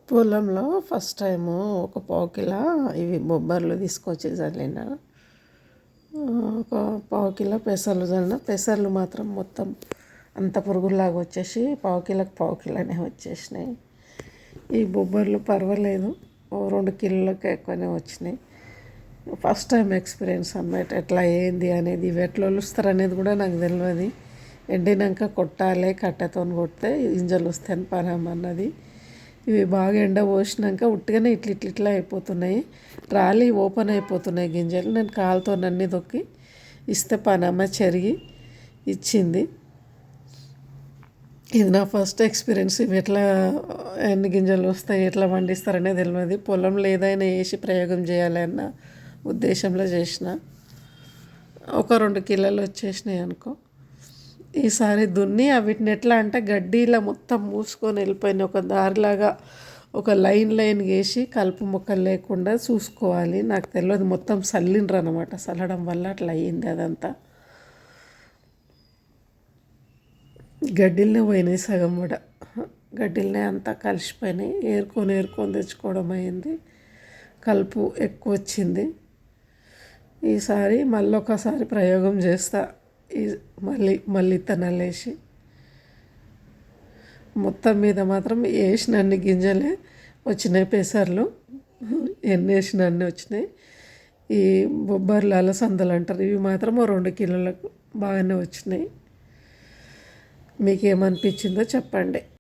పొలంలో first time ఒక పావు కిలో ఇవి బొబ్బర్లు తీసుకొచ్చి చల్లిన. ఒక పావు కిలో పెసర్లు చల్లిన. పెసర్లు మాత్రం మొత్తం అంత పురుగులాగా వచ్చేసి పావు కిలోనే వచ్చేసినాయి. ఈ బొబ్బర్లు పర్వాలేదు, ఓ 2 కిలోలకు ఎక్కువనే వచ్చినాయి. ఫస్ట్ టైం ఎక్స్పీరియన్స్ అన్నమాట. ఎట్లా ఏంది అనేది, ఇవి ఎట్లా వలుస్తారు అనేది కూడా నాకు తెలియదు. ఎండినాక కొట్టాలి, కట్టెతో కొడితే గింజలు వస్తాయని పనమ్మన్నది. ఇవి బాగా ఎండ పోసినాక ఉట్టిగానే ఇట్లా అయిపోతున్నాయి, రాలి ఓపెన్ అయిపోతున్నాయి గింజలు. నేను కాలుతో నన్ని తొక్కి ఇస్తే పనమ్మ చెరిగి ఇచ్చింది. ఇది నా ఫస్ట్ ఎక్స్పీరియన్స్. ఇవి ఎట్లా ఎన్ని గింజలు వస్తాయి, ఎట్లా పండిస్తారనే తెలియదు. పొలంలో ఏదైనా వేసి ప్రయోగం చేయాలి అన్న ఉద్దేశంలో చేసిన. ఒక 2 కిలోలు వచ్చేసినాయి అనుకో. ఈసారి దున్ని వీటిని ఎట్లా అంటే గడ్డీలా మొత్తం మూసుకొని వెళ్ళిపోయినాయి. ఒక దారిలాగా ఒక లైన్ వేసి కలుపు మొక్కలు లేకుండా చూసుకోవాలి. నాకు తెలియదు, మొత్తం చల్లిండ్రు అనమాట. చల్లడం వల్ల అట్లా అయ్యింది. అదంతా గడ్డిలనే పోయినాయి, సగం కూడా గడ్డిలనే అంతా కలిసిపోయినాయి. ఏరుకొని తెచ్చుకోవడం అయింది. కలుపు ఎక్కువ వచ్చింది. ఈసారి మళ్ళీ ఒకసారి ప్రయోగం చేస్తా. మళ్ళీ ఇత్తనాలు వేసి. మొత్తం మీద మాత్రం వేసిన అన్ని గింజలే వచ్చినాయి. పెసర్లు ఎన్ని వేసిన అన్నీ వచ్చినాయి. ఈ బొబ్బర్లు అలసందలు అంటారు, ఇవి మాత్రం 2 కిలోలకు బాగానే వచ్చినాయి. మీకేమనిపించిందో చెప్పండి.